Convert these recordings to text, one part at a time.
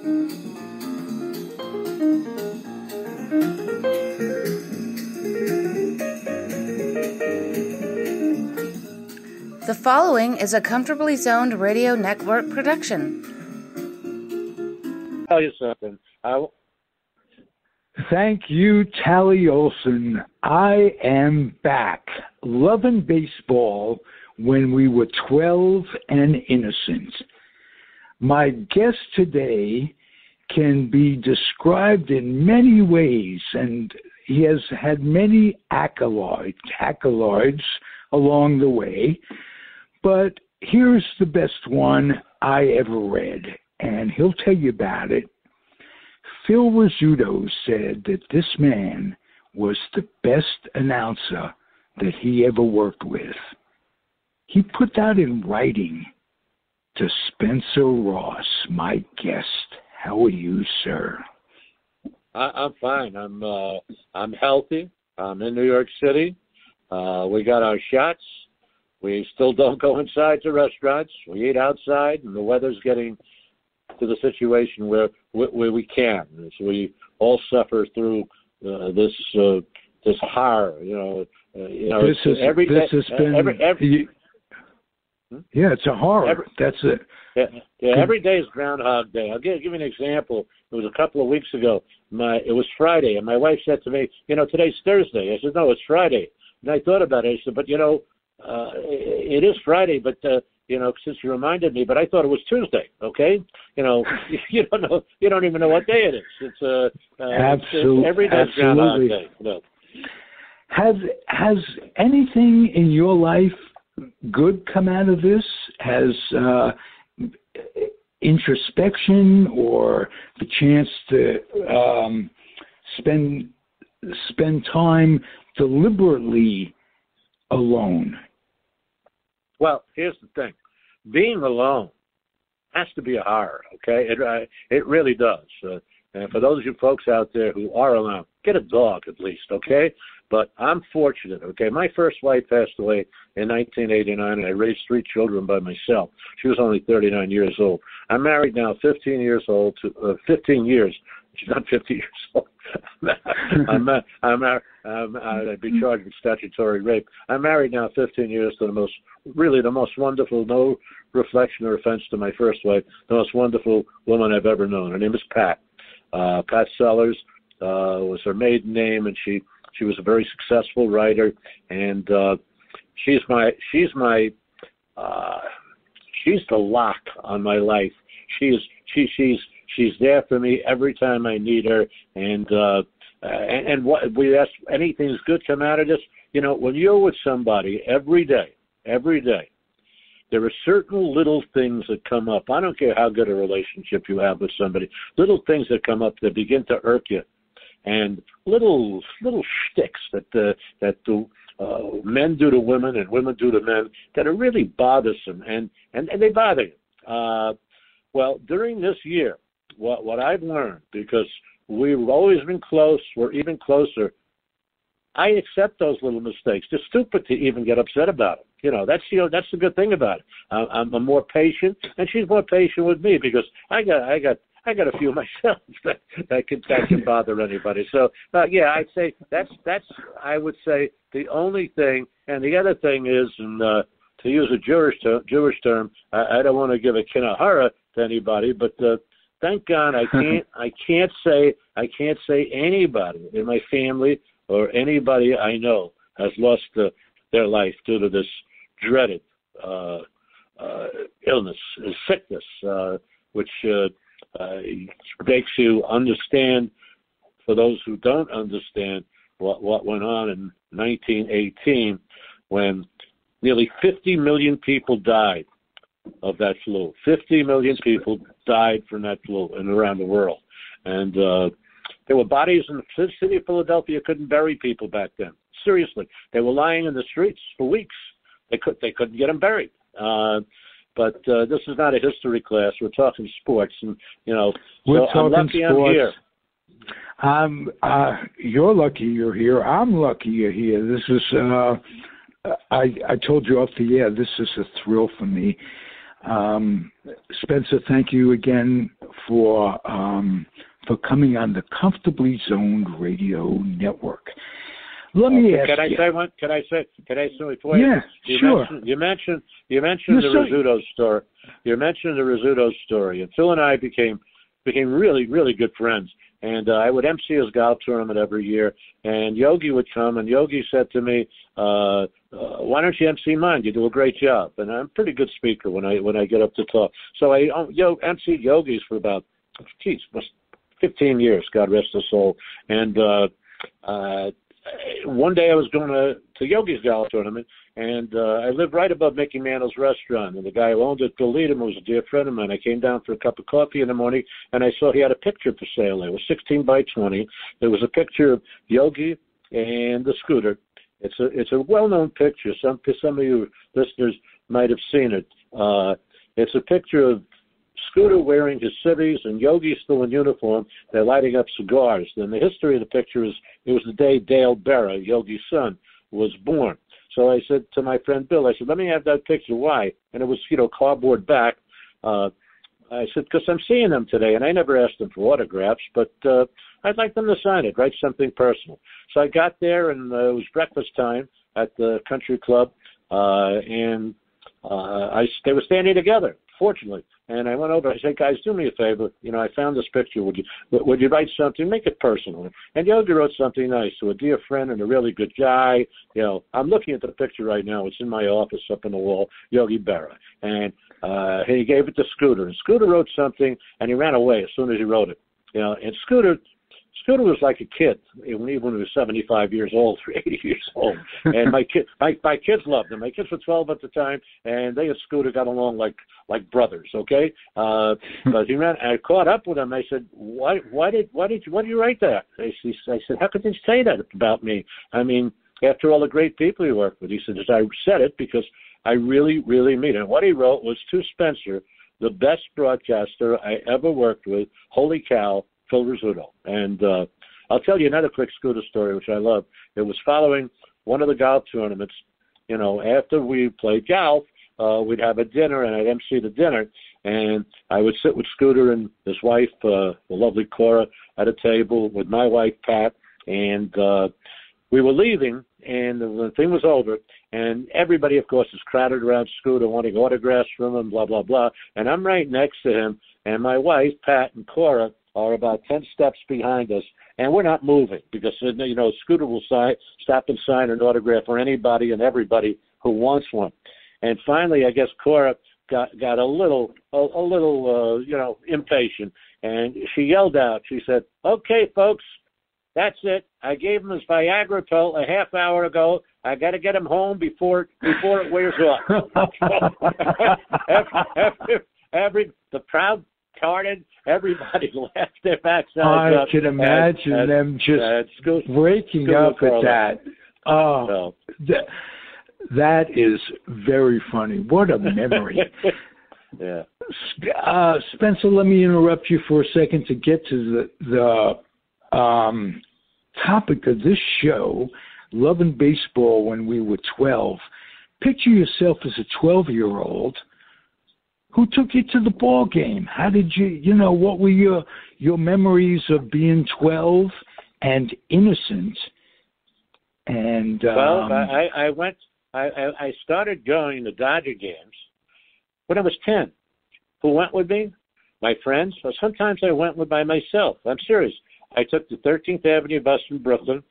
The following is a Comfortably Zoned Radio Network production. Tell you something. Thank you, Tally Olson. I am back. Loving baseball when we were 12 and innocent. My guest today can be described in many ways, and he has had many accolades along the way. But here's the best one I ever read, and he'll tell you about it. Phil Rizzuto said that this man was the best announcer that he ever worked with. He put that in writing to Spencer Ross, my guest. How are you, sir? I'm fine. I'm healthy. I'm in New York City. We got our shots. We still don't go inside to restaurants. We eat outside, and the weather's getting to the situation where we can. So we all suffer through this horror. It's a horror. That's it. Yeah, every day is Groundhog Day. I'll give you an example. It was a couple of weeks ago. It was Friday, and my wife said to me, today's Thursday. I said, no, it's Friday. And I thought about it. I said, but, it is Friday, but, since you reminded me, but I thought it was Tuesday, okay? You don't know. You don't even know what day it is. It's absolutely. Every day is Groundhog Day. Has anything in your life good come out of this? Has introspection or the chance to spend time deliberately alone? Well, here's the thing. Being alone has to be a horror, okay? It really does. And for those of you folks out there who are alone, get a dog at least, okay? But I'm fortunate, okay? My first wife passed away in 1989, and I raised 3 children by myself. She was only 39 years old. I'm married now 15 years. She's not 50 years old. I'd be charged with statutory rape. I'm married now 15 years to the most wonderful, no reflection or offense to my first wife, the most wonderful woman I've ever known. Her name is Pat. Pat Sellers was her maiden name, and she was a very successful writer, and she's the lock on my life. She's there for me every time I need her, and what we ask, anything's good come out of this. When you're with somebody every day, there are certain little things that come up. I don't care how good a relationship you have with somebody. Little things that come up that begin to irk you, and little shticks that the men do to women and women do to men that are really bothersome, and they bother you. Well, during this year, what I've learned, because we've always been close, we're even closer, I accept those little mistakes. They're stupid to even get upset about it. That's the good thing about it. I'm more patient, and she's more patient with me because I got a few myself that can bother anybody. So I'd say that's I would say the only thing. And the other thing is, and to use a Jewish term, I don't want to give a kinahara to anybody, but thank God I can't say anybody in my family or anybody I know has lost their life due to this dreaded illness, sickness, which makes you understand, for those who don't understand, what went on in 1918 when nearly 50 million people died of that flu. 50 million people died from that flu and around the world. And there were bodies in the city of Philadelphia couldn't bury people back then. Seriously. They were lying in the streets for weeks. They couldn't get them buried. But this is not a history class. We're talking sports. And, we're so I'm lucky sports. I'm here. You're lucky you're here. I'm lucky you're here. This is, I told you off the air, this is a thrill for me. Spencer, thank you again for coming on the Comfortably Zoned Radio Network. Let me ask you. Can I say before sure. You mentioned the Rizzuto story. You mentioned the Rizzuto story, and Phil and I became really, really good friends. And I would MC his golf tournament every year, and Yogi would come, and Yogi said to me, "Why don't you MC mine? You do a great job." And I'm a pretty good speaker when I get up to talk. So I MC'd Yogi's for about 15 years, God rest his soul. And one day I was going to Yogi's golf tournament, and I lived right above Mickey Mantle's restaurant, and the guy who owned it, Bill Leadham, was a dear friend of mine. I came down for a cup of coffee in the morning, and I saw he had a picture for sale there. It was 16 by 20. There was a picture of Yogi and the scooter. It's a well-known picture. Some of you listeners might have seen it. It's a picture of Scooter wearing his civvies and Yogi still in uniform. They're lighting up cigars. And the history of the picture is it was the day Dale Berra, Yogi's son, was born. So I said to my friend Bill, I said, let me have that picture. Why? And it was, cardboard back. I said, because I'm seeing them today, and I never asked them for autographs, but I'd like them to sign it, write something personal. So I got there, and it was breakfast time at the country club, and they were standing together, fortunately. And I went over. I said, guys, do me a favor. I found this picture. Would you write something? Make it personal. And Yogi wrote something nice to a dear friend and a really good guy. I'm looking at the picture right now. It's in my office up on the wall, Yogi Berra. And he gave it to Scooter. And Scooter wrote something, and he ran away as soon as he wrote it. And Scooter was like a kid, even when he was 75 years old or 80 years old. And my kids loved him. My kids were 12 at the time, and they and Scooter got along like brothers. Okay, but he ran. I caught up with him. I said, "Why did you write that?" I said, "How could you say that about me? I mean, after all the great people you worked with." He said, "I said it because I really, really mean it." And what he wrote was to Spencer, the best broadcaster I ever worked with. Holy cow. Phil Rizzuto. And I'll tell you another quick Scooter story, which I love. It was following one of the golf tournaments. After we played golf, we'd have a dinner, and I'd MC the dinner. And I would sit with Scooter and his wife, the lovely Cora, at a table with my wife, Pat. And we were leaving, and the thing was over. And everybody, of course, is crowded around Scooter wanting autographs from him, blah, blah, blah. And I'm right next to him. And my wife, Pat, and Cora are about 10 steps behind us, and we're not moving because, Scooter will stop and sign an autograph for anybody and everybody who wants one. And finally, I guess Cora got a little impatient, and she yelled out. She said, "Okay, folks, that's it. I gave him his Viagra pill a half hour ago. I got to get him home before it wears off." The crowd started. Everybody laughed their backsides up. I can imagine them just breaking up at that. Oh, that is very funny. What a memory. Yeah. Spencer, let me interrupt you for a second to get to the topic of this show, loving baseball when we were 12. Picture yourself as a 12-year-old. Who took you to the ball game? How did what were your memories of being 12 and innocent? And I started going to Dodger games when I was 10. Who went with me? My friends. Or sometimes I went by myself. I'm serious. I took the 13th Avenue bus from Brooklyn.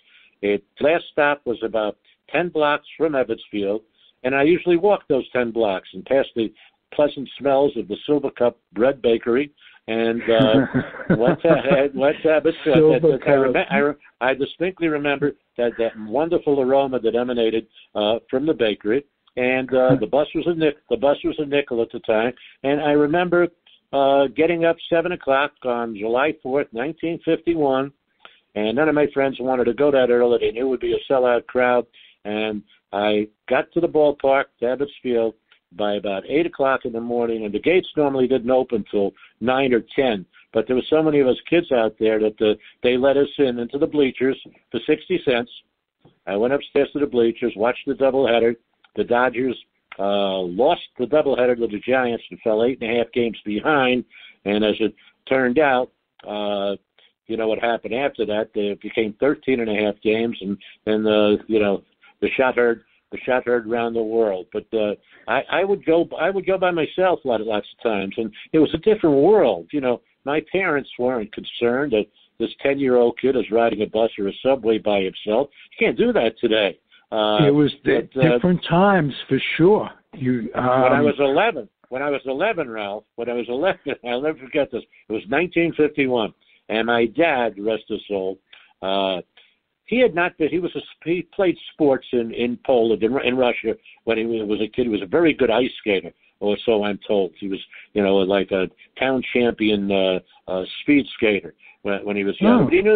Its last stop was about 10 blocks from Ebbetsfield, and I usually walked those 10 blocks and past the pleasant smells of the Silver Cup Bread Bakery, and went to Ebbetsfield. I distinctly remember that wonderful aroma that emanated from the bakery, and the bus was a nickel at the time, and I remember getting up 7 o'clock on July 4th, 1951, and none of my friends wanted to go that early. They knew it would be a sellout crowd, and I got to the ballpark, to Ebbetsfield, by about 8 o'clock in the morning, and the gates normally didn't open till 9 or 10. But there were so many of us kids out there that they let us into the bleachers for 60 cents. I went upstairs to the bleachers, watched the doubleheader. The Dodgers lost the doubleheader to the Giants and fell 8.5 games behind. And as it turned out, you know what happened after that? It became 13.5 games, and you know, the shot heard around the world. But I would go by myself lots of times, and it was a different world. You know, my parents weren't concerned that this 10-year-old kid is riding a bus or a subway by himself. You can't do that today. It was different times for sure. When I was 11, Ralph, I'll never forget this. It was 1951, and my dad, rest his soul, he had not been. He played sports in Poland, in Russia when he was a kid. He was a very good ice skater, or so I'm told. He was, you know, like a town champion speed skater when he was young. Oh. But he knew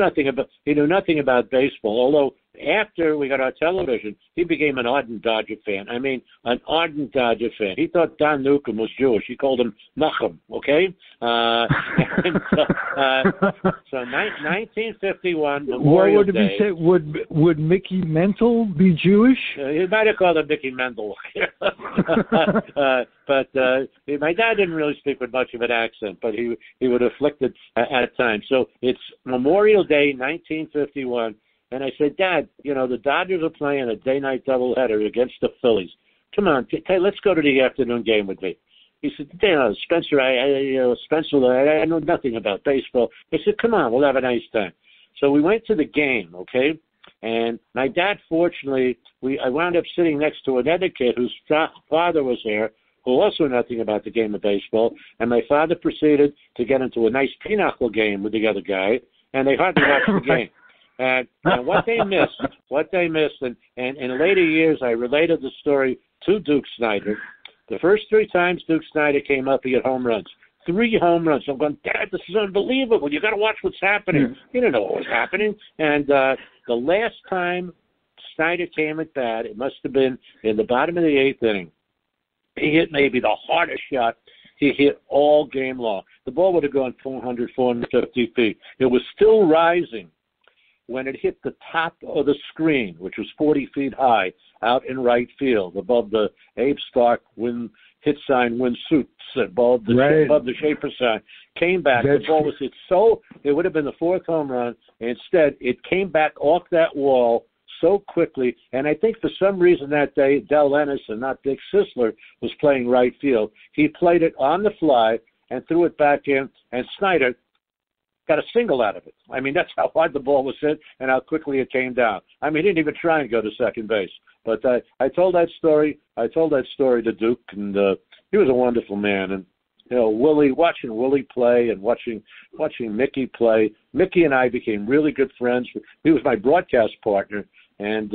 nothing about baseball. Although after we got our television, he became an ardent Dodger fan. I mean, an ardent Dodger fan. He thought Don Newcomb was Jewish. He called him Nachum, okay? So 1951, Memorial what would Day. Say? Would Mickey Mantle be Jewish? He might have called him Mickey Mendel. But my dad didn't really speak with much of an accent, but he would afflict it at times. So it's Memorial Day, 1951. And I said, Dad, you know, the Dodgers are playing a day-night doubleheader against the Phillies. Come on, let's go to the afternoon game with me. He said, Spencer, I know nothing about baseball. I said, come on, we'll have a nice time. So we went to the game, okay? And my dad, fortunately, I wound up sitting next to another kid whose father was there, who also knew nothing about the game of baseball. And my father proceeded to get into a nice pinochle game with the other guy, and they hardly watched the game. And what they missed, and in later years, I related the story to Duke Snider. The first 3 times Duke Snider came up, he had home runs. 3 home runs. I'm going, Dad, this is unbelievable. You got to watch what's happening. You don't know what was happening. And the last time Snider came at bat, it must have been in the bottom of the 8th inning. He hit maybe the hardest shot he hit all game long. The ball would have gone 400, 450 feet. It was still rising when it hit the top of the screen, which was 40 feet high, out in right field, above the Abe Stark hit sign win suits, above the Schaefer sign, came back. The ball was hit it would have been the 4th home run. Instead, it came back off that wall so quickly, and I think for some reason that day, Del Ennis and not Dick Sisler was playing right field. He played it on the fly and threw it back in, and Snider got a single out of it. I mean, that's how hard the ball was hit and how quickly it came down. I mean, he didn't even try and go to second base. But I told that story. I told that story to Duke, and he was a wonderful man. And you know, watching Willie play and watching Mickey play. Mickey and I became really good friends. He was my broadcast partner, and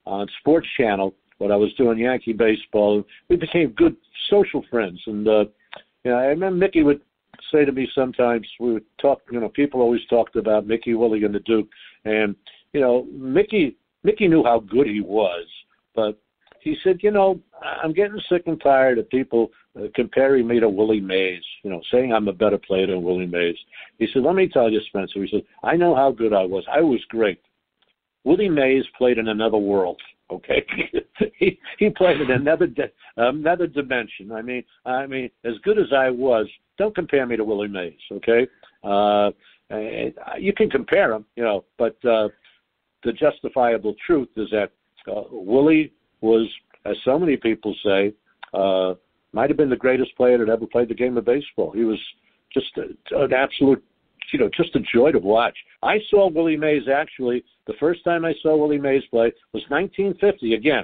on Sports Channel when I was doing Yankee baseball, we became good social friends. And you know, I remember Mickey would say to me sometimes, we would talk, you know, people always talked about Mickey, Willie, and the Duke. And, you know, Mickey knew how good he was, but he said, you know, I'm getting sick and tired of people comparing me to Willie Mays, you know, saying I'm a better player than Willie Mays. He said, let me tell you, Spencer, he said, I know how good I was. I was great. Willie Mays played in another world. Okay, he played in another dimension. I mean, as good as I was, don't compare me to Willie Mays. Okay, you can compare him, you know, but the justifiable truth is that Willie was, as so many people say, might have been the greatest player that ever played the game of baseball. He was just an absolute, you know, just a joy to watch. I saw Willie Mays actually. The first time I saw Willie Mays play was 1950 again.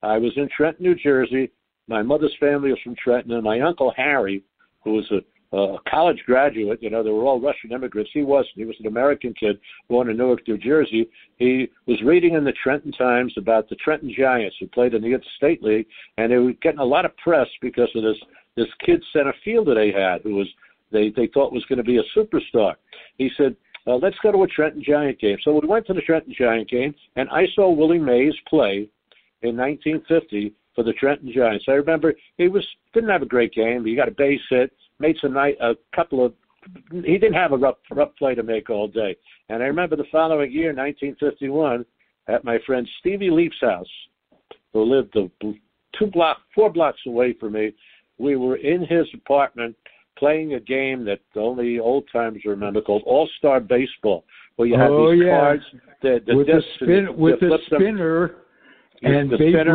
I was in Trenton, New Jersey. My mother's family was from Trenton, and my Uncle Harry, who was a college graduate, you know, they were all Russian immigrants. He wasn't. He was an American kid born in Newark, New Jersey. He was reading in the Trenton Times about the Trenton Giants who played in the State League, and they were getting a lot of press because of this kid center fielder they had who was they thought was going to be a superstar. He said, let's go to a Trenton Giant game. So we went to the Trenton Giant game, and I saw Willie Mays play in 1950 for the Trenton Giants. I remember didn't have a great game. He got a base hit, made he didn't have a rough play to make all day. And I remember the following year, 1951, at my friend Stevie Leaf's house, who lived 4 blocks away from me. We were in his apartment playing a game that only old timers remember called All-Star Baseball, where you have these cards, with the spinner, and Babe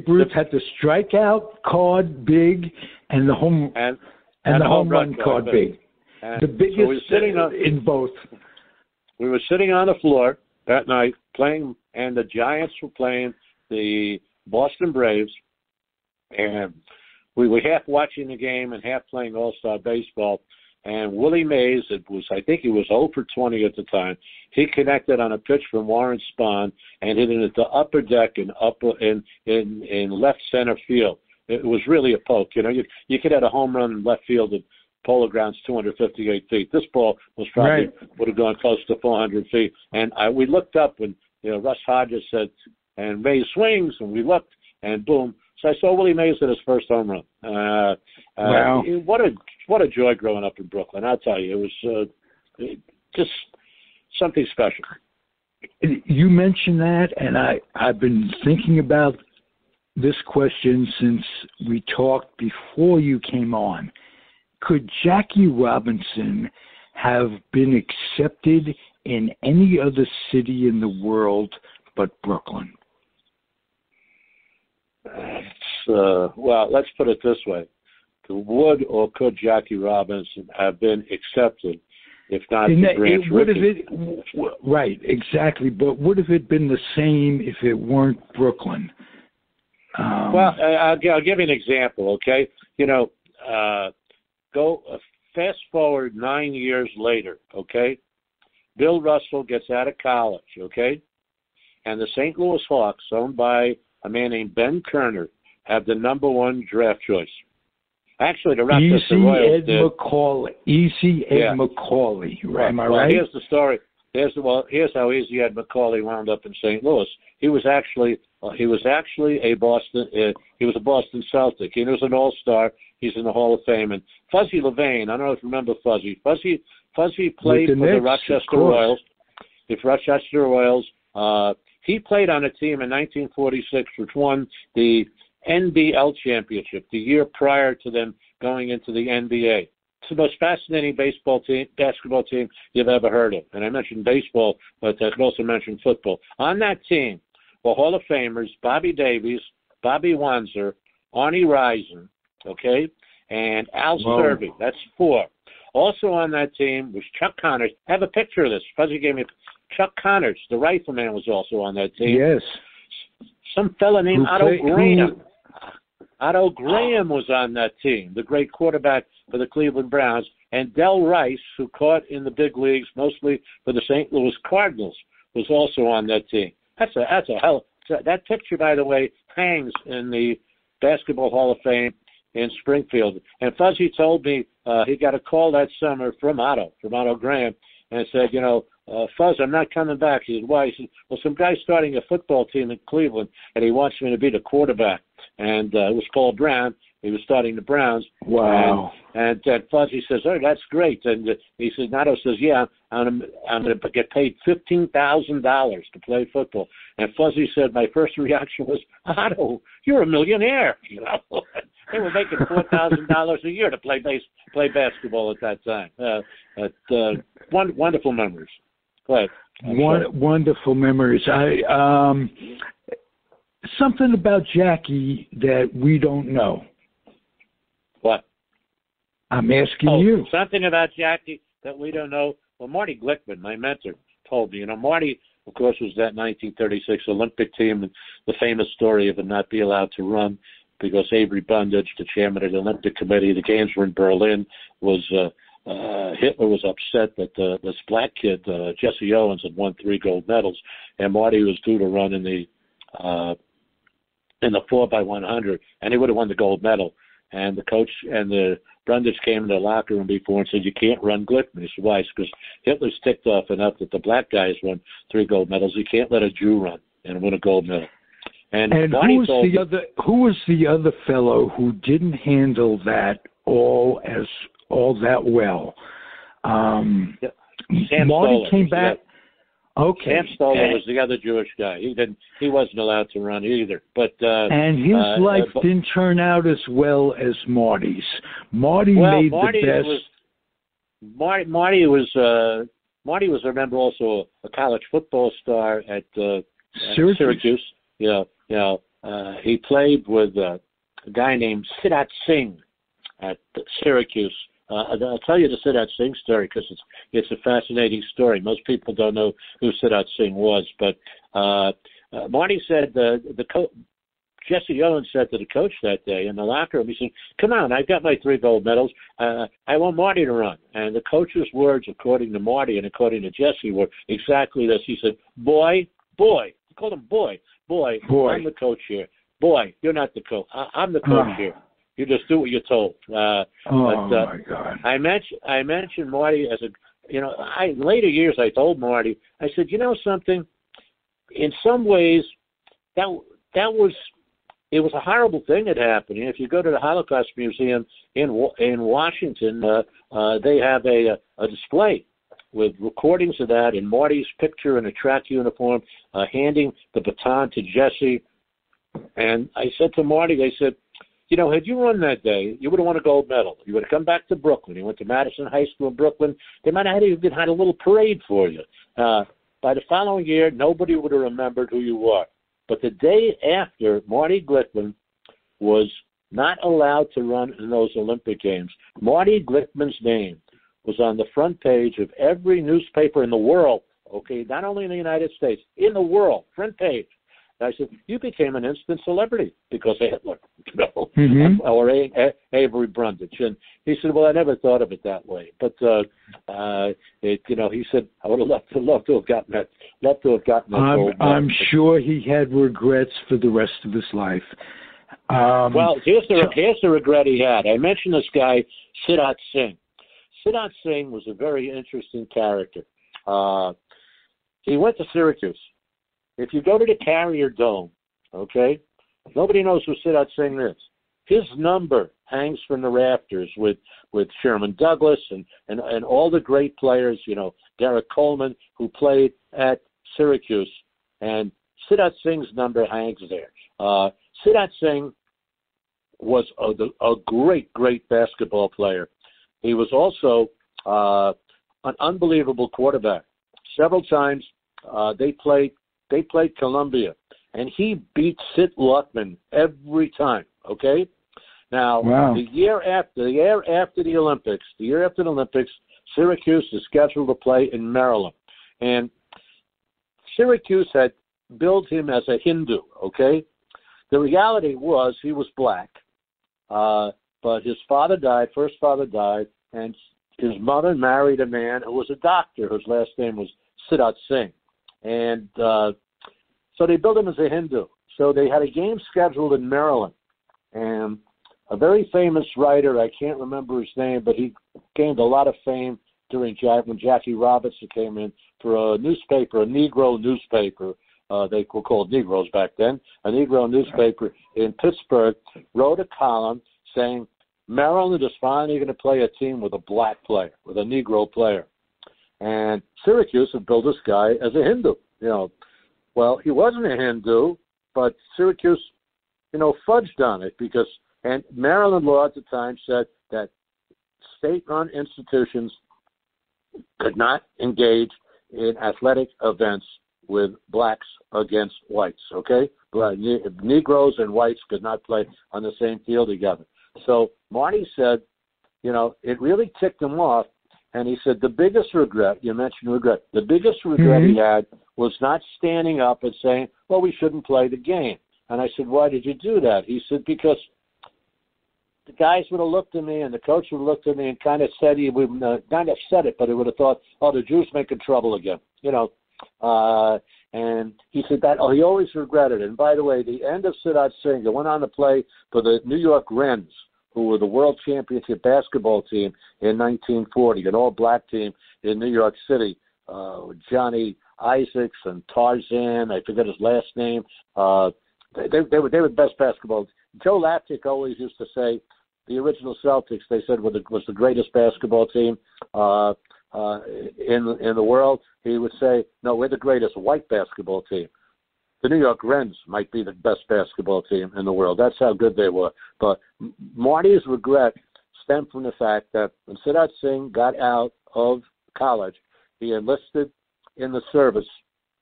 Ruth had the strikeout card big, and the home run card big. And the biggest in both. We were sitting on the floor that night playing, and the Giants were playing the Boston Braves, and we were half watching the game and half playing All-Star Baseball. And Willie Mays, I think he was 0 for 20 at the time. He connected on a pitch from Warren Spahn and hit it at the upper deck in left center field. It was really a poke. You could have a home run in left field at Polo Grounds 258 feet. This ball was probably would have gone close to 400 feet. And we looked up when Russ Hodges said, and Mays swings, and we looked, and boom. So I saw Willie Mays hit his first home run. Wow! What a joy growing up in Brooklyn. I'll tell you, it was just something special. You mentioned that, and I've been thinking about this question since we talked before you came on. Could Jackie Robinson have been accepted in any other city in the world but Brooklyn? Well, let's put it this way. Would or could Jackie Robinson have been accepted if not the Branch Rickey? Right, exactly. But would have it been the same if it weren't Brooklyn? Well, I'll give you an example, okay? Go fast forward 9 years later, okay? Bill Russell gets out of college, okay? And the St. Louis Hawks, owned by a man named Ben Kerner, have the number 1 draft choice. Actually, the Rochester Royals did. Ed Macaulay, right? Am I right? Here's the story. Here's how easy Ed Macaulay wound up in St. Louis. He was actually a Boston. He was a Boston Celtic. He was an All-Star. He's in the Hall of Fame. And Fuzzy Levine, I don't know if you remember Fuzzy. Fuzzy played for the Rochester Royals. If Rochester Royals, he played on a team in 1946 which won the NBL championship the year prior to them going into the NBA. It's the most fascinating basketball team you've ever heard of. And I mentioned baseball, but I also mentioned football. On that team were Hall of Famers Bobby Davies, Bobby Wanzer, Arnie Rison, okay, and Al Servey. That's 4. Also on that team was Chuck Connors. I have a picture of this. Fuzzy gave me Chuck Connors, the rifleman, was also on that team. Yes. Some fella named Otto Graham. Otto Graham was on that team, the great quarterback for the Cleveland Browns, and Del Rice, who caught in the big leagues mostly for the St. Louis Cardinals, was also on that team. That's a hell. That picture, by the way, hangs in the Basketball Hall of Fame in Springfield. And Fuzzy told me he got a call that summer from Otto Graham, and said, Fuzz, I'm not coming back. He said, why? He said, well, some guy's starting a football team in Cleveland, and he wants me to be the quarterback. And it was Paul Brown. He was starting the Browns. Wow. And Fuzzy says, oh, that's great. And he says, Otto says, yeah, I'm going to get paid $15,000 to play football. And Fuzzy said, my first reaction was, Otto, you're a millionaire. They were making $4,000 a year to play basketball at that time. Wonderful memories. Go ahead. Wonderful memories. Something about Jackie that we don't know. What? I'm asking you. Something about Jackie that we don't know. Well, Marty Glickman, my mentor, told me. Marty, of course, was that 1936 Olympic team, and the famous story of him not being allowed to run because Avery Bundage, the chairman of the Olympic Committee, the games were in Berlin, Hitler was upset that this black kid, Jesse Owens, had won 3 gold medals, and Marty was due to run in the 4x100, and he would have won the gold medal. And the coach and the Brundage came in the locker room before and said, you can't run Glickman. He said, why? Because Hitler's ticked off enough that the black guys won 3 gold medals. You can't let a Jew run and win a gold medal. And who was the other fellow who didn't handle that all that well? Sam Marty Stoller, came back. Okay. Sam Stoller was the other Jewish guy. He wasn't allowed to run either. But and his life didn't turn out as well as Marty's. Marty made the best. Marty was, I remember, also a college football star at Syracuse. He played with a guy named Siddharth Singh at Syracuse. I'll tell you the Siddharth Singh story because it's a fascinating story. Most people don't know who Siddharth Singh was, but Marty said Jesse Owens said to the coach that day in the locker room, he said, "Come on, I've got my 3 gold medals. I want Marty to run." And the coach's words, according to Marty and according to Jesse, were exactly this. He said, "Boy," he called him boy, "I'm the coach here. Boy, you're not the coach. I'm the coach here. You just do what you're told." My God! I mentioned Marty as later years I told Marty, I said, you know something? In some ways, it was a horrible thing that happened. If you go to the Holocaust Museum in Washington, they have a display with recordings of that and Marty's picture in a track uniform, handing the baton to Jesse. And I said to Marty, I said, had you run that day, you would have won a gold medal. You would have come back to Brooklyn. You went to Madison High School in Brooklyn. They might have had a little parade for you. By the following year, nobody would have remembered who you were. But the day after, Marty Glickman was not allowed to run in those Olympic Games. Marty Glickman's name was on the front page of every newspaper in the world, okay, not only in the United States, in the world, front page. And I said, you became an instant celebrity because of Hitler, or Avery Brundage. And he said, well, I never thought of it that way. But, he said, I would have loved to have gotten that gold. I'm sure he had regrets for the rest of his life. Well, here's the regret he had. I mentioned this guy, Siddharth Singh. Siddharth Singh was a very interesting character. He went to Syracuse. If you go to the Carrier Dome, okay, nobody knows who Siddharth Singh is. His number hangs from the rafters with Sherman Douglas and all the great players, Derek Coleman, who played at Syracuse. And Siddharth Singh's number hangs there. Siddharth Singh was a great, great basketball player. He was also an unbelievable quarterback. Several times they played Columbia, and he beat Sid Luckman every time, okay? Now, the year after the Olympics, Syracuse is scheduled to play in Maryland. And Syracuse had billed him as a Hindu, okay? The reality was he was black, but his first father died, and his mother married a man who was a doctor whose last name was Siddharth Singh. And so they billed him as a Hindu. So they had a game scheduled in Maryland. And a very famous writer, I can't remember his name, but he gained a lot of fame when Jackie Robinson came in for a newspaper, a Negro newspaper. They were called Negroes back then. A Negro newspaper in Pittsburgh wrote a column saying, Maryland is finally going to play a team with a black player, with a Negro player. And Syracuse had billed this guy as a Hindu, Well, he wasn't a Hindu, but Syracuse, fudged on it and Maryland law at the time said that state-run institutions could not engage in athletic events with blacks against whites, okay? Negroes and whites could not play on the same field together. So Marty said, it really ticked him off. And he said the biggest regret, you mentioned regret, the biggest regret he had was not standing up and saying, well, we shouldn't play the game. And I said, why did you do that? He said, because the guys would have looked at me and the coach would have looked at me and kind of said, he would not have said it, but he would have thought, oh, the Jews making trouble again, And he said that, he always regretted it. And by the way, the end of Siddharth Singh, they went on to play for the New York Rens, who were the world championship basketball team in 1940, an all-black team in New York City. Johnny Isaacs and Tarzan, I forget his last name. They were the best basketball. Joe Lapchick always used to say the original Celtics, they said, was the greatest basketball team. in the world, he would say, no, we're the greatest white basketball team. The New York Rens might be the best basketball team in the world. That's how good they were. But Marty's regret stemmed from the fact that when Siddharth Singh got out of college, he enlisted in the service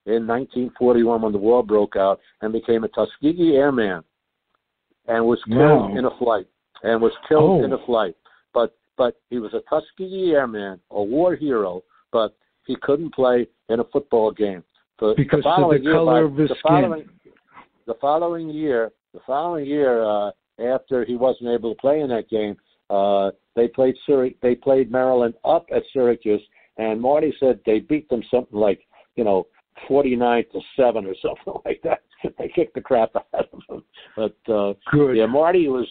in 1941 when the war broke out and became a Tuskegee Airman and was killed in a flight. But he was a Tuskegee Airman, a war hero, but he couldn't play in a football game. Because of the color of his skin. The following year, after he wasn't able to play in that game, they played Maryland up at Syracuse, and Marty said they beat them something like 49-7 or something like that. They kicked the crap out of them. But yeah, Marty was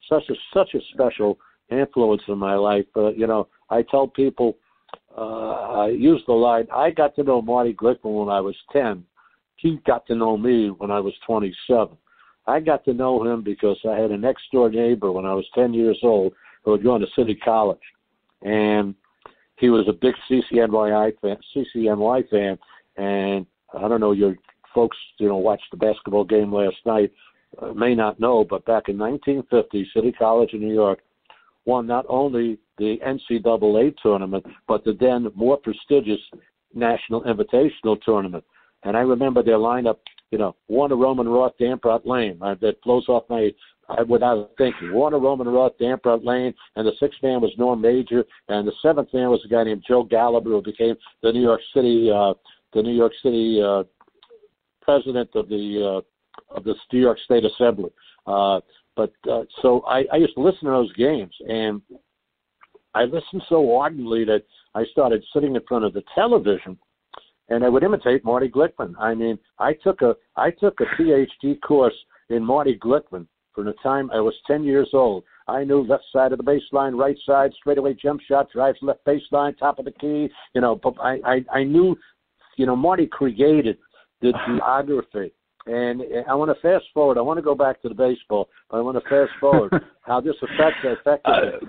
such a special influence in my life. I tell people, I use the line, I got to know Marty Glickman when I was 10. He got to know me when I was 27. I got to know him because I had a next-door neighbor when I was 10 years old who had gone to City College. And he was a big CCNY fan. And I don't know, your folks, watched the basketball game last night, may not know, but back in 1950, City College in New York won not only the NCAA tournament, but the then more prestigious National Invitational Tournament. And I remember their lineup, Warner, Roman, Roth, Damprot, Lane. That flows off my without thinking. Warner, Roman, Roth, Damprot, Lane, and the sixth man was Norm Major, and the seventh man was a guy named Joe Gallagher, who became the New York City president of the New York State Assembly. So I used to listen to those games, and I listened so ardently that I started sitting in front of the television, and I would imitate Marty Glickman. I mean, I took a PhD course in Marty Glickman from the time I was 10 years old. I knew left side of the baseline, right side, straightaway jump shot, drives left baseline, top of the key. I knew, Marty created the geography. And I want to fast forward. I want to go back to the baseball, but I want to fast forward how this affected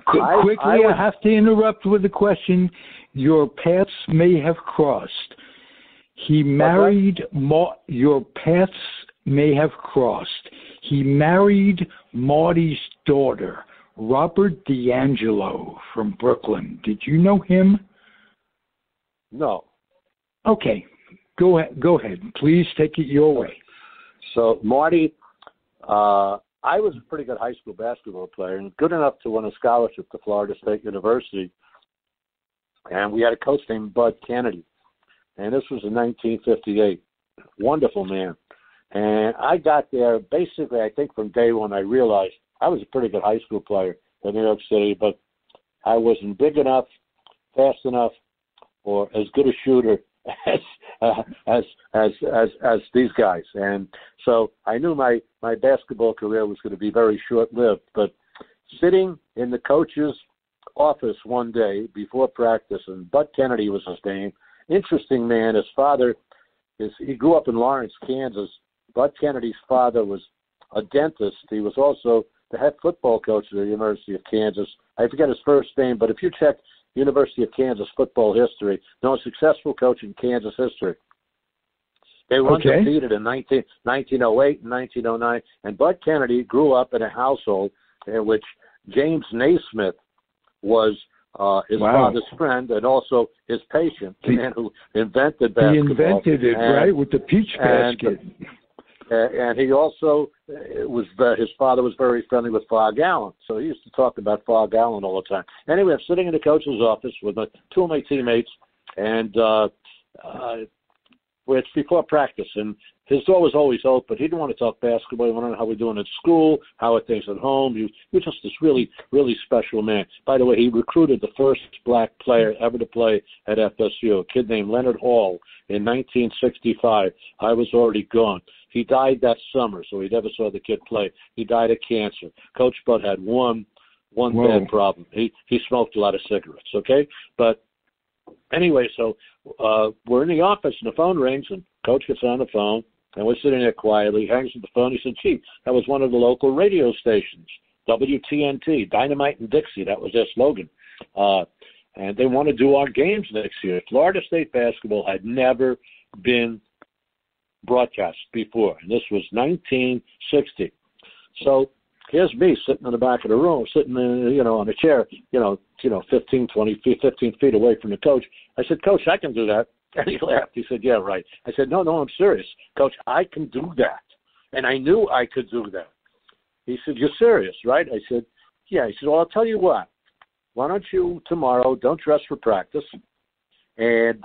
quickly, I have to interrupt with a question. Your paths may have crossed. He married your paths may have crossed. He married Marty's daughter, Robert D'Angelo from Brooklyn. Did you know him? No. Okay. Go ahead. Please take it your way. So, Marty, I was a pretty good high school basketball player and good enough to win a scholarship to Florida State University. And we had a coach named Bud Kennedy. And this was in 1958. Wonderful man. And I got there basically, I think from day one, I realized I was a pretty good high school player in New York City, but I wasn't big enough, fast enough, or as good a shooter as these guys. And so I knew my basketball career was going to be very short-lived. But sitting in the coach's office one day before practice, and Bud Kennedy was his name, interesting man. His father, he grew up in Lawrence, Kansas. Bud Kennedy's father was a dentist. He was also the head football coach at the University of Kansas. I forget his first name, but if you check University of Kansas football history, the most successful coach in Kansas history. They were undefeated in 1908 and 1909, and Bud Kennedy grew up in a household in which James Naismith was his father's friend and also his patient, the man who invented basketball. He invented it, right, with the peach basket. And he also his father was very friendly with Fog Allen, so he used to talk about Fog Allen all the time. Anyway, I'm sitting in the coach's office with two of my teammates, and it's before practice, and his door was always open. He didn't want to talk basketball. He wanted to know how we're doing at school, how are things at home. He was just this really, really special man. By the way, he recruited the first black player ever to play at FSU, a kid named Leonard Hall, in 1965. I was already gone. He died that summer, so he never saw the kid play. He died of cancer. Coach Bud had one bad problem. He smoked a lot of cigarettes, okay? But anyway, so we're in the office, and the phone rings, and Coach gets on the phone, and we're sitting there quietly. He hangs up the phone. He said, "Chief, that was one of the local radio stations, WTNT, Dynamite and Dixie." That was their slogan. and they want to do our games next year. Florida State basketball had never been broadcast before, and this was 1960. So here's me sitting in the back of the room, sitting in, on a chair, 15 feet away from the coach. I said, Coach, I can do that. And he laughed. He said, yeah, right. I said, no, I'm serious. Coach, I can do that. And I knew I could do that. He said, you're serious, right? I said, yeah. He said, well, I'll tell you what. Why don't you tomorrow, don't dress for practice, and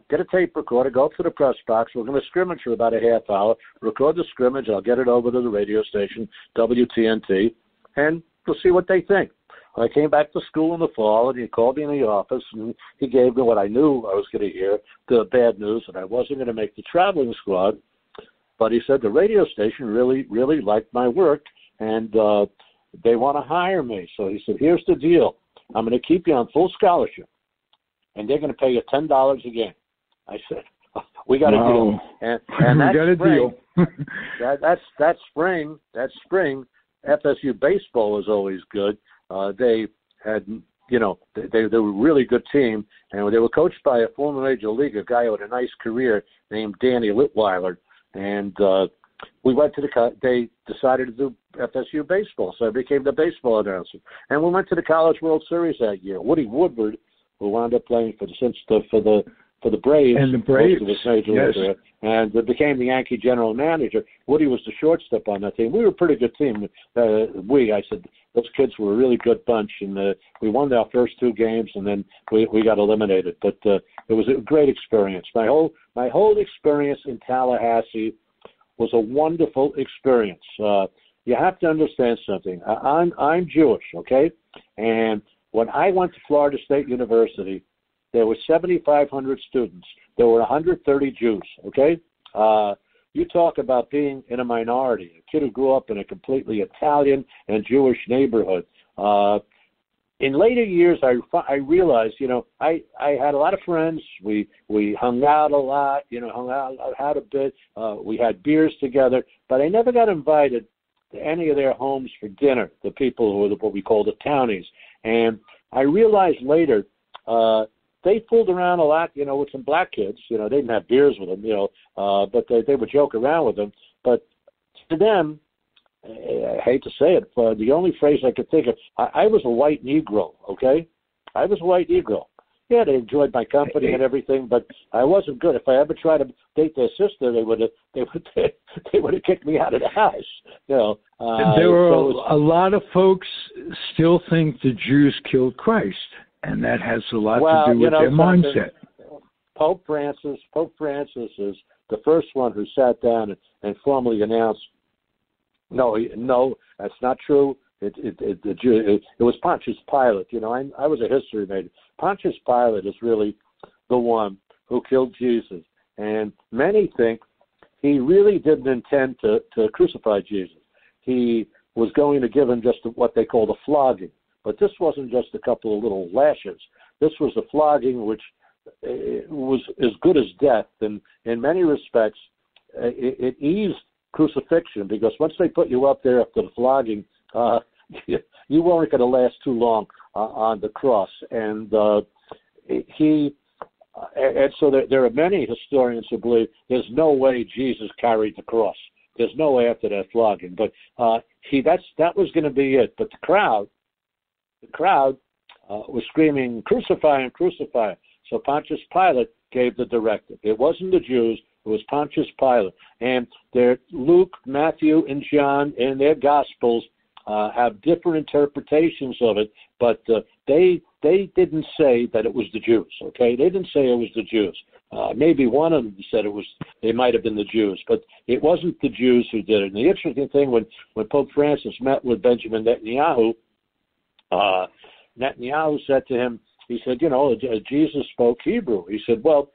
get a tape recorder, go up to the press box. We're going to scrimmage for about a half hour, record the scrimmage. I'll get it over to the radio station, WTNT, and we'll see what they think. I came back to school in the fall, and he called me in the office, and he gave me what I knew I was going to hear, the bad news that I wasn't going to make the traveling squad. But he said the radio station really, really liked my work, and they want to hire me. So he said, here's the deal. I'm going to keep you on full scholarship, and they're going to pay you $10 a game. I said, we got a deal. And we got a deal. that spring, FSU baseball was always good. They had, they were a really good team, and they were coached by a former major league, a guy with a nice career named Danny Litweiler. And we went to they decided to do FSU baseball, so I became the baseball announcer. And we went to the College World Series that year. Woody Woodward, who wound up playing for the Braves, and the Braves, most of his major league, and became the Yankee general manager. Woody was the shortstop on that team. We were a pretty good team. I said, those kids were a really good bunch, and we won our first two games, and then we got eliminated. But it was a great experience. My whole experience in Tallahassee was a wonderful experience. You have to understand something. I'm Jewish, okay? And when I went to Florida State University, there were 7,500 students. There were 130 Jews, okay? You talk about being in a minority, a kid who grew up in a completely Italian and Jewish neighborhood. In later years, I realized, I had a lot of friends. We hung out a lot, hung out a bit. We had beers together, but I never got invited to any of their homes for dinner, the people who were what we call the townies. And I realized later, they fooled around a lot, with some black kids. They didn't have beers with them, but they would joke around with them. But to them, I hate to say it, but the only phrase I could think of, I was a white Negro, okay? I was a white Negro. Yeah, they enjoyed my company and everything, but I wasn't good. If I ever tried to date their sister, they would have kicked me out of the house. There were a lot of folks still think the Jews killed Christ, and that has a lot to do with their mindset. Pope Francis is the first one who sat down and formally announced, no, that's not true. It was Pontius Pilate. I was a history major. Pontius Pilate is really the one who killed Jesus, and many think he really didn't intend to crucify Jesus. He was going to give him just what they called a flogging, but this wasn't just a couple of little lashes. This was a flogging which was as good as death, and in many respects, it eased crucifixion, because once they put you up there after the flogging, you weren't going to last too long on the cross. And so there are many historians who believe there's no way Jesus carried the cross. There's no way after that flogging. But that was going to be it. But the crowd was screaming, "Crucify him, crucify him." So Pontius Pilate gave the directive. It wasn't the Jews. It was Pontius Pilate. And Luke, Matthew, and John in their Gospels have different interpretations of it, but they didn't say that it was the Jews, okay? They didn't say it was the Jews. Maybe one of them said they might have been the Jews, but it wasn't the Jews who did it. And the interesting thing, when Pope Francis met with Benjamin Netanyahu, Netanyahu said to him, he said, Jesus spoke Hebrew. He said, well,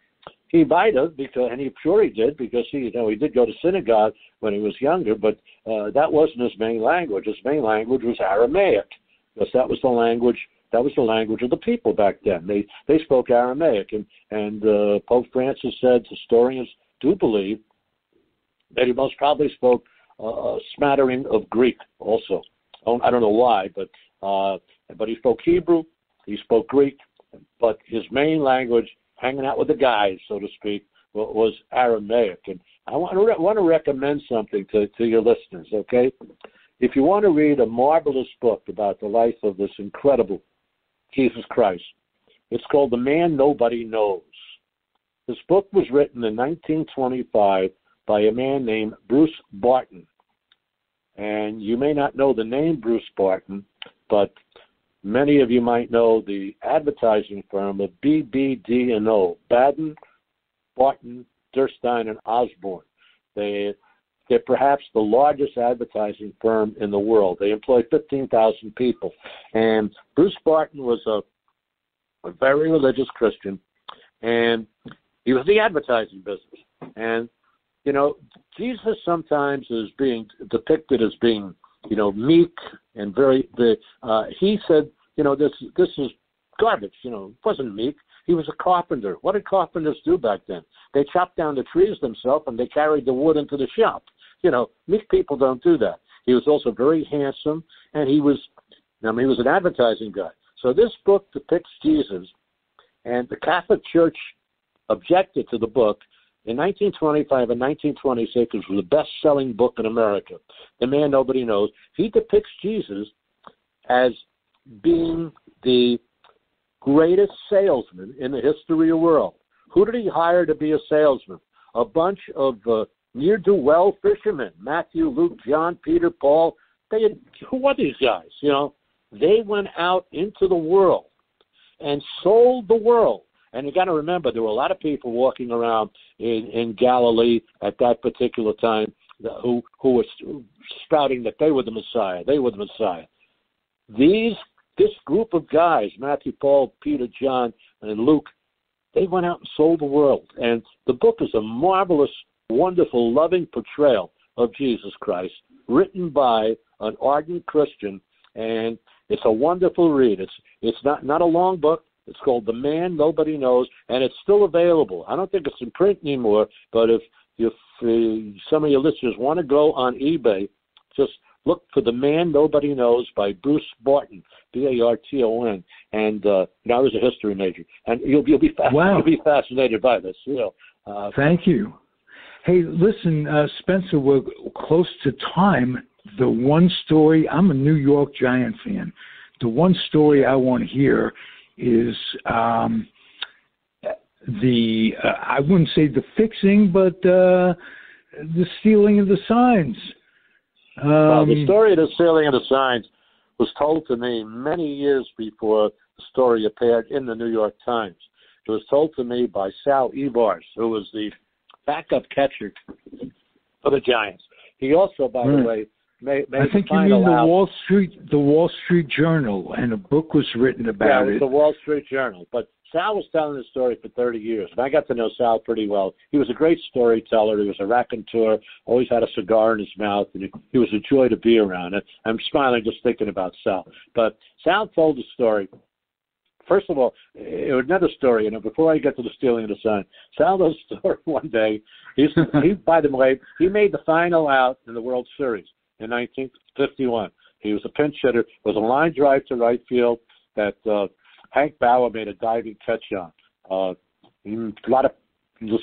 he might have, and he did, because he did go to synagogue when he was younger, but that wasn't his main language. His main language was Aramaic, because that was the language of the people back then. They spoke Aramaic, and Pope Francis said historians do believe that he most probably spoke a smattering of Greek also. I don't know why, but he spoke Hebrew, he spoke Greek, but his main language, hanging out with the guys, so to speak, was Aramaic. And I want to recommend something to your listeners, okay? If you want to read a marvelous book about the life of this incredible Jesus Christ, it's called The Man Nobody Knows. This book was written in 1925 by a man named Bruce Barton. And you may not know the name Bruce Barton, but many of you might know the advertising firm of BBD&O, Baden, Barton, Durstein, and Osborne. They're perhaps the largest advertising firm in the world. They employ 15,000 people. And Bruce Barton was a very religious Christian, and he was the advertising business. And, you know, Jesus sometimes is being depicted as being, you know, meek and he said, you know, this is garbage, you know, it wasn't meek. He was a carpenter. What did carpenters do back then? They chopped down the trees themselves and they carried the wood into the shop. You know, meek people don't do that. He was also very handsome, and he was an advertising guy. So this book depicts Jesus, and the Catholic Church objected to the book. In 1925 and 1926, it was the best-selling book in America, The Man Nobody Knows. He depicts Jesus as being the greatest salesman in the history of the world. Who did he hire to be a salesman? A bunch of ne'er-do-well fishermen, Matthew, Luke, John, Peter, Paul. Who are these guys? You know, they went out into the world and sold the world. And you got to remember, there were a lot of people walking around in Galilee at that particular time who were spouting that they were the Messiah. They were the Messiah. This group of guys, Matthew, Paul, Peter, John, and Luke, they went out and sold the world. And the book is a marvelous, wonderful, loving portrayal of Jesus Christ, written by an ardent Christian, and it's a wonderful read. It's not a long book. It's called The Man Nobody Knows, and it's still available. I don't think it's in print anymore, but if some of your listeners want to go on eBay, just look for The Man Nobody Knows by Bruce Barton, Barton. And I was a history major, and you'll be fascinated by this. You know. Thank you. Hey, listen, Spencer, we're close to time. The one story, I'm a New York Giant fan. The one story I want to hear is I wouldn't say the fixing, but the stealing of the signs. Well, the story of the stealing of the signs was told to me many years before the story appeared in the New York Times. It was told to me by Sal Evars, who was the backup catcher for the Giants. He also, by the way, made I think the you mean the Wall Street Journal, and a book was written about it. The Wall Street Journal. But Sal was telling the story for 30 years, and I got to know Sal pretty well. He was a great storyteller. He was a raconteur, always had a cigar in his mouth, and he was a joy to be around. And I'm smiling just thinking about Sal. But Sal told the story. First of all, another story, before I get to the stealing of the sign, Sal told the story one day. He, by the way, he made the final out in the World Series in 1951. He was a pinch hitter. It was a line drive to right field that Hank Bauer made a diving catch on. Some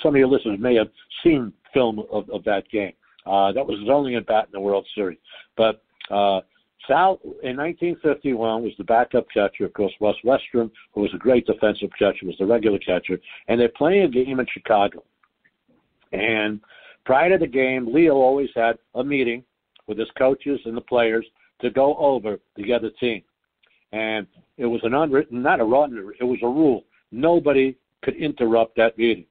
of your listeners may have seen film of that game. That was his only at-bat in the World Series. But Sal, in 1951, was the backup catcher. Of course, Wes Westrom, who was a great defensive catcher, was the regular catcher. And they're playing a game in Chicago. And prior to the game, Leo always had a meeting with his coaches and the players to go over the other team. And it was an unwritten, it was a rule. Nobody could interrupt that meeting.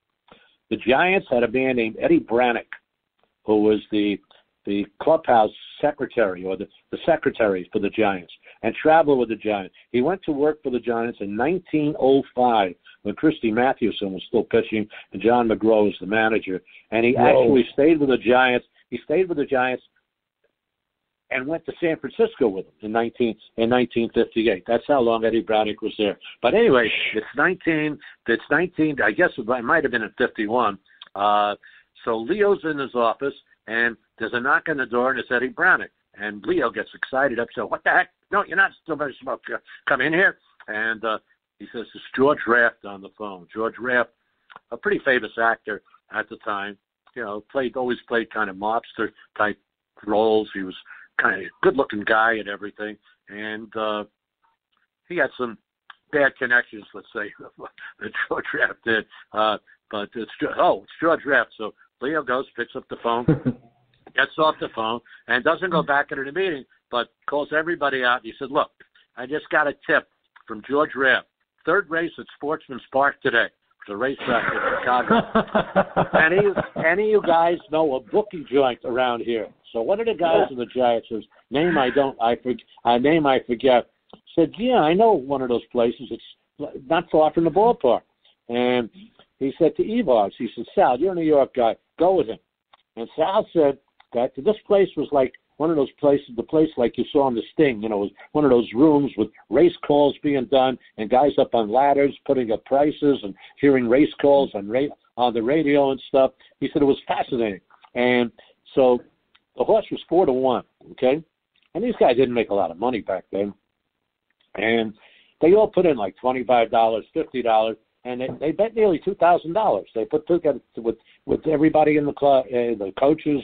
The Giants had a man named Eddie Branick, who was the clubhouse secretary, or the secretary for the Giants, and traveled with the Giants. He went to work for the Giants in 1905 when Christy Mathewson was still pitching and John McGraw was the manager. And he actually stayed with the Giants. He stayed with the Giants and went to San Francisco with them in 1958. That's how long Eddie Branick was there. But anyway, it's 19, I guess it might have been in 51. So Leo's in his office, and there's a knock on the door, and it's Eddie Branick. And Leo gets excited up, so what the heck? No, you're not still very smoke. Come in here. And He says, it's George Raft on the phone. George Raft, a pretty famous actor at the time, always played kind of mobster type roles. He was kind of a good-looking guy and everything. And he had some bad connections, let's say, that George Raft did. But it's George Raft. So Leo goes, picks up the phone, gets off the phone, and doesn't go back into the meeting, but calls everybody out. He said, look, I just got a tip from George Raft. Third race at Sportsman's Park today. It's a racetrack in Chicago. Any of you guys know a bookie joint around here? So one of the guys in the Giants, whose name I forget, said, yeah, I know one of those places. It's not far from the ballpark. And he said to Evars, he said, Sal, you're a New York guy. Go with him. And Sal said that this place was like one of those places, the place like you saw on The Sting, it was one of those rooms with race calls being done and guys up on ladders putting up prices and hearing race calls on the radio and stuff. He said it was fascinating. And so the horse was 4-1, okay? And these guys didn't make a lot of money back then. And they all put in like $25, $50, and they bet nearly $2,000. They put together with everybody in the club, the coaches.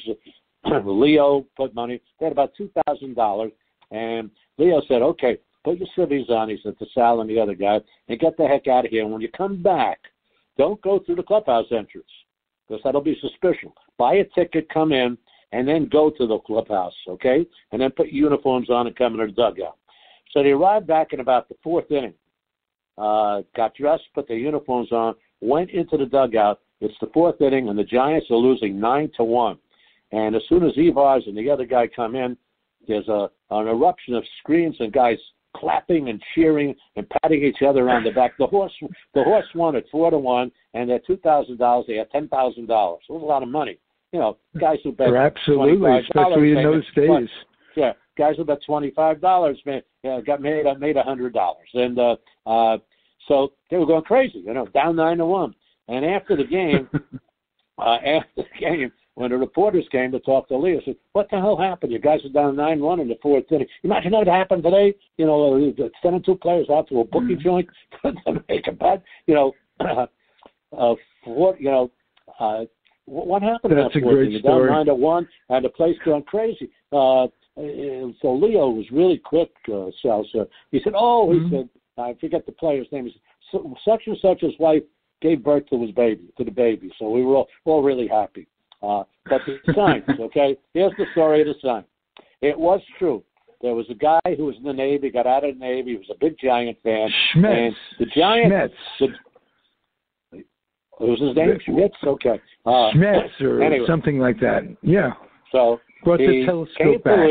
Leo put money. They had about $2,000, and Leo said, "Okay, put your civvies on." He said to Sal and the other guy, and get the heck out of here. And when you come back, don't go through the clubhouse entrance because that'll be suspicious. Buy a ticket, come in, and then go to the clubhouse, okay? And then put your uniforms on and come into the dugout. So they arrived back in about the fourth inning. Got dressed, put their uniforms on, went into the dugout. It's the fourth inning, and the Giants are losing 9-1. And as soon as Evars and the other guy come in, there's an eruption of screams and guys clapping and cheering and patting each other on the back. The horse won at 4-1, and at $2,000, they had $10,000. It was a lot of money. Guys who bet absolutely, especially in those days. Yeah, guys who bet $25 made $100, and so they were going crazy. Down 9-1, and after the game, when the reporters came to talk to Leo, said, "What the hell happened? You guys are down 9-1 in the fourth inning. Imagine what happened today. Sending two players out to a bookie joint to make a bet. What happened? That's a great story. Down 9-1, and the place going crazy. So Leo was really quick. Sal said. He said, he said, I forget the player's name. He said, such and such's wife gave birth to the baby. So we were all really happy. But the signs, okay? Here's the story of the sign. It was true. There was a guy who was in the Navy, got out of the Navy. He was a big Giant fan. Schmitz. And the Giants. What was his name? Schmitz? Okay. Schmitz or anyway, something like that. Yeah. So brought the telescope back.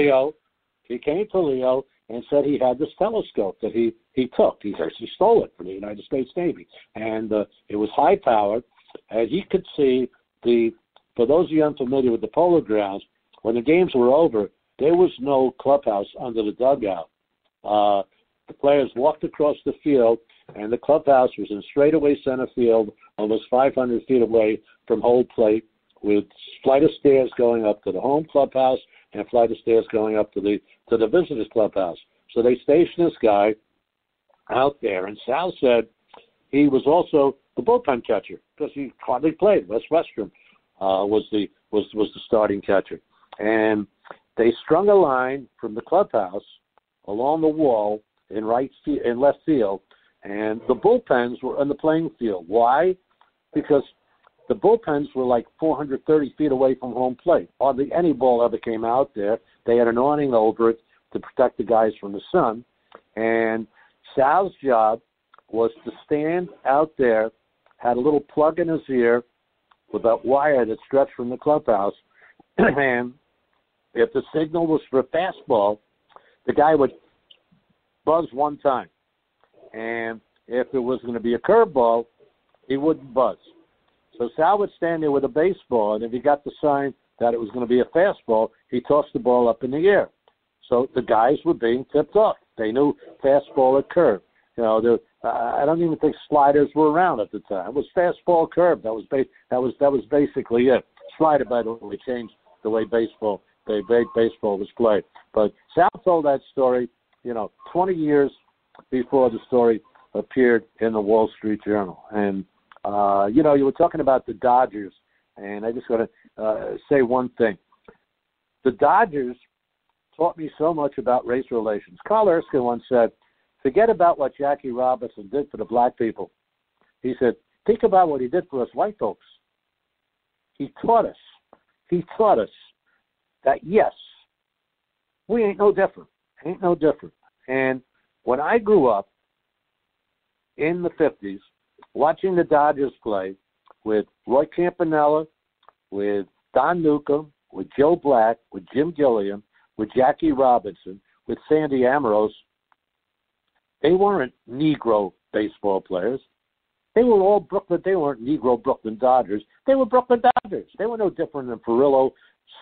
He came to Leo and said he had this telescope that he took. He actually stole it from the United States Navy. And it was high-powered. And he could see for those of you unfamiliar with the Polo Grounds, when the games were over, there was no clubhouse under the dugout. The players walked across the field, and the clubhouse was in straightaway center field, almost 500 feet away from home plate, with flight of stairs going up to the home clubhouse and a flight of stairs going up to the visitors clubhouse. So they stationed this guy out there, and Sal said he was also the bullpen catcher because he hardly played. Wes Westrum was the starting catcher, and they strung a line from the clubhouse along the wall in left field, and the bullpens were on the playing field. Why? Because the bullpens were like 430 feet away from home plate. Hardly any ball ever came out there. They had an awning over it to protect the guys from the sun, and Sal's job was to stand out there, had a little plug in his ear with that wire that stretched from the clubhouse, and if the signal was for a fastball, the guy would buzz one time. And if it was going to be a curveball, he wouldn't buzz. So Sal would stand there with a baseball, and if he got the sign that it was going to be a fastball, he tossed the ball up in the air. So the guys were being tipped off. They knew fastball or curve. I don't even think sliders were around at the time. It was fastball, curve. That was basically it. Slider, by the way, changed the way baseball was played. But Sal told that story, 20 years before the story appeared in the Wall Street Journal. And, you were talking about the Dodgers, and I just want to say one thing. The Dodgers taught me so much about race relations. Carl Erskine once said, forget about what Jackie Robinson did for the black people. He said, think about what he did for us white folks. He taught us that, yes, we ain't no different. And when I grew up in the 50s, watching the Dodgers play with Roy Campanella, with Don Newcomb, with Joe Black, with Jim Gilliam, with Jackie Robinson, with Sandy Amorose, they weren't Negro baseball players. They were all Brooklyn. They weren't Negro Brooklyn Dodgers. They were Brooklyn Dodgers. They were no different than Perillo,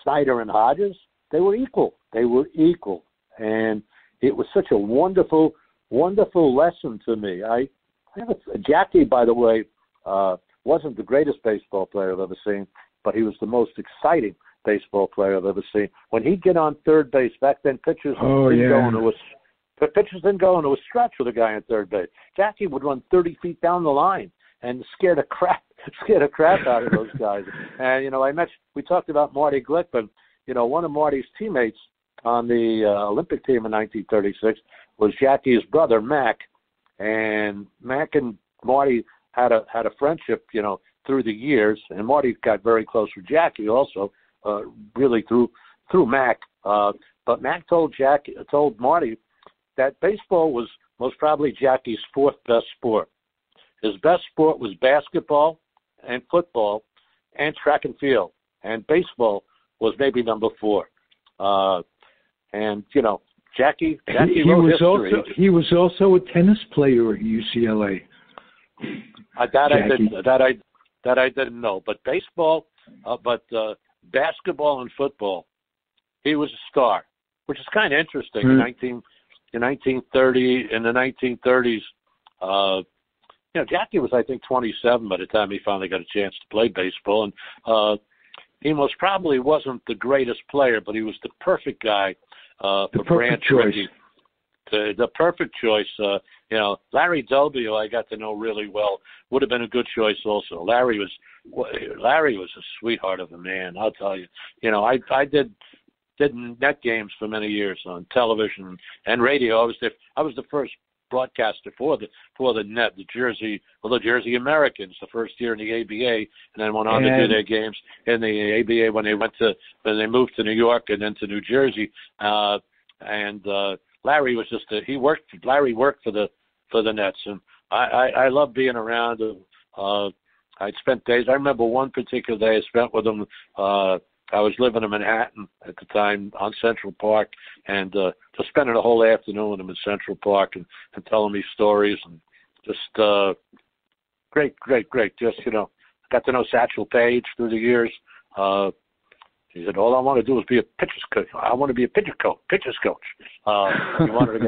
Snyder, and Hodges. They were equal. And it was such a wonderful, wonderful lesson to me. Jackie, by the way, wasn't the greatest baseball player I've ever seen, but he was the most exciting baseball player I've ever seen. When he'd get on third base, back then pitchers didn't go into a stretch with a guy on third base. Jackie would run 30 feet down the line and scare the crap out of those guys. And we talked about Marty Glickman. One of Marty's teammates on the Olympic team in 1936 was Jackie's brother Mac, and Mac and Marty had a friendship, through the years, and Marty got very close with Jackie also, really through Mac. But Mac told Marty that baseball was most probably Jackie's fourth best sport. His best sport was basketball and football and track and field, and baseball was maybe number 4. Jackie wrote history. He was also a tennis player at UCLA. That I didn't know. But baseball, basketball and football, he was a star, which is kind of interesting. Mm-hmm. In the 1930s, Jackie was, I think, 27 by the time he finally got a chance to play baseball, and he most probably wasn't the greatest player, but he was the perfect guy for Branch Rickey. The perfect choice. Larry Delby, I got to know really well, would have been a good choice also. Larry was a sweetheart of a man, I'll tell you. I did net games for many years on television and radio. I was the first broadcaster for the net, the Jersey Americans, the first year in the ABA, and then went on to do their games in the ABA when they moved to New York and then to New Jersey. Larry was Larry worked for the Nets, and I love being around him. I'd spent days. I remember one particular day I spent with him. I was living in Manhattan at the time on Central Park, and just spending a whole afternoon with him in Central Park and telling me stories, and just great. Just got to know Satchel Paige through the years. He said, all I want to do is be a pitcher's coach. I want to be a pitcher's coach. He wanted to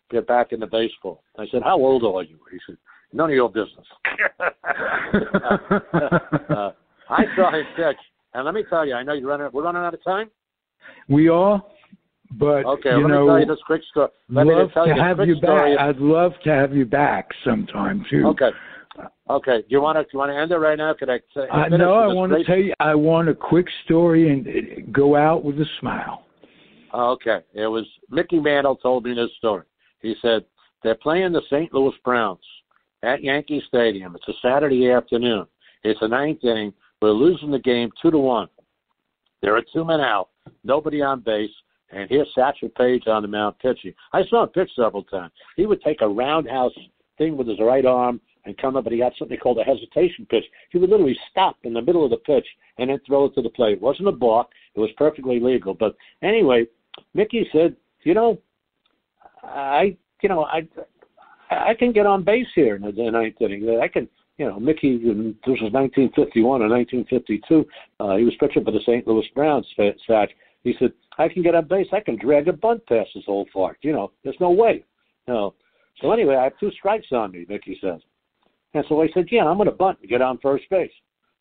get back into baseball. I said, how old are you? He said, none of your business. I saw him pitch, and let me tell you, I know we're running out of time. We are, but okay. Let me tell you this quick story. I'd love to have you back sometime too. Okay. Do you want to end it right now? Could I say? No, I want to tell you. I want a quick story and go out with a smile. Okay. It was Mickey Mantle told me this story. He said they're playing the St. Louis Browns at Yankee Stadium. It's a Saturday afternoon. It's a 9th inning. We're losing the game 2-1. There are 2 men out, nobody on base, and here's Satchel Paige on the mound pitching. I saw him pitch several times. He would take a roundhouse thing with his right arm and come up, but he had something called a hesitation pitch. He would literally stop in the middle of the pitch and then throw it to the plate. It wasn't a balk. It was perfectly legal. But anyway, Mickey said, I can get on base here in the 9th inning. I can, Mickey, this was 1951 or 1952. He was pitching for the St. Louis Browns, Satch. He said, I can get on base. I can drag a bunt past this old fart. There's no way. So anyway, I have 2 strikes on me, Mickey says. And so I said, I'm going to bunt and get on first base.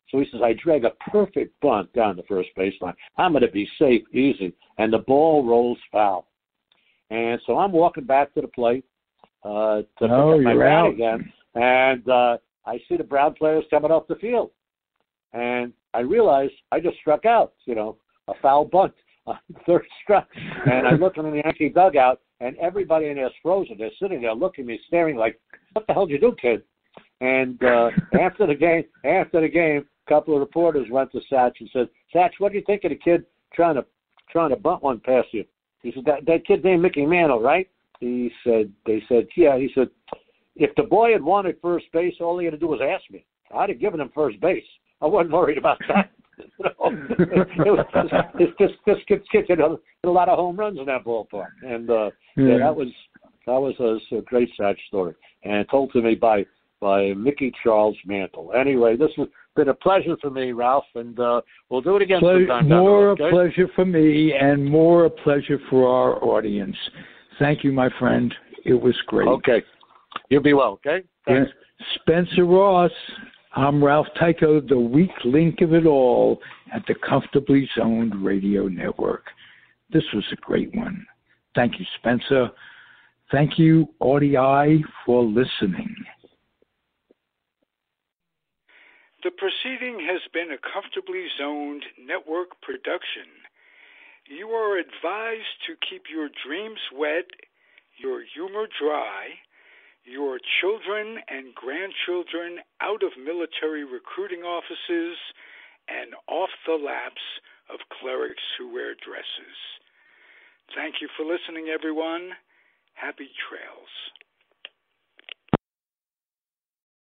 So he says, I drag a perfect bunt down the first baseline. I'm going to be safe, easy. And the ball rolls foul. And so I'm walking back to the plate, to pick up my bat again. And I see the Brown players coming off the field. And I realized I just struck out, a foul bunt on the third strike. And I look in the Yankee dugout, and everybody in there is frozen. They're sitting there looking at me, staring like, what the hell did you do, kid? And after the game, a couple of reporters went to Satch and said, Satch, what do you think of the kid trying to bunt one past you? He said, that kid named Mickey Mantle, right? They said, yeah. He said, if the boy had wanted first base, all he had to do was ask me. I'd have given him first base. I wasn't worried about that. This kid hit a lot of home runs in that ballpark, and that was a great Satch story, and told to me by Mickey Charles Mantle. Anyway, this has been a pleasure for me, Ralph, and we'll do it again sometime. More a pleasure for me, and more a pleasure for our audience. Thank you, my friend. It was great. Okay. You'll be well, okay? Thanks. Spencer Ross. I'm Ralph Tycho, the weak link of it all at the Comfortably Zoned Radio Network. This was a great one. Thank you, Spencer. Thank you, AudIE, for listening. The proceeding has been a Comfortably Zoned Network production. You are advised to keep your dreams wet, your humor dry, your children and grandchildren out of military recruiting offices and off the laps of clerics who wear dresses. Thank you for listening, everyone. Happy trails.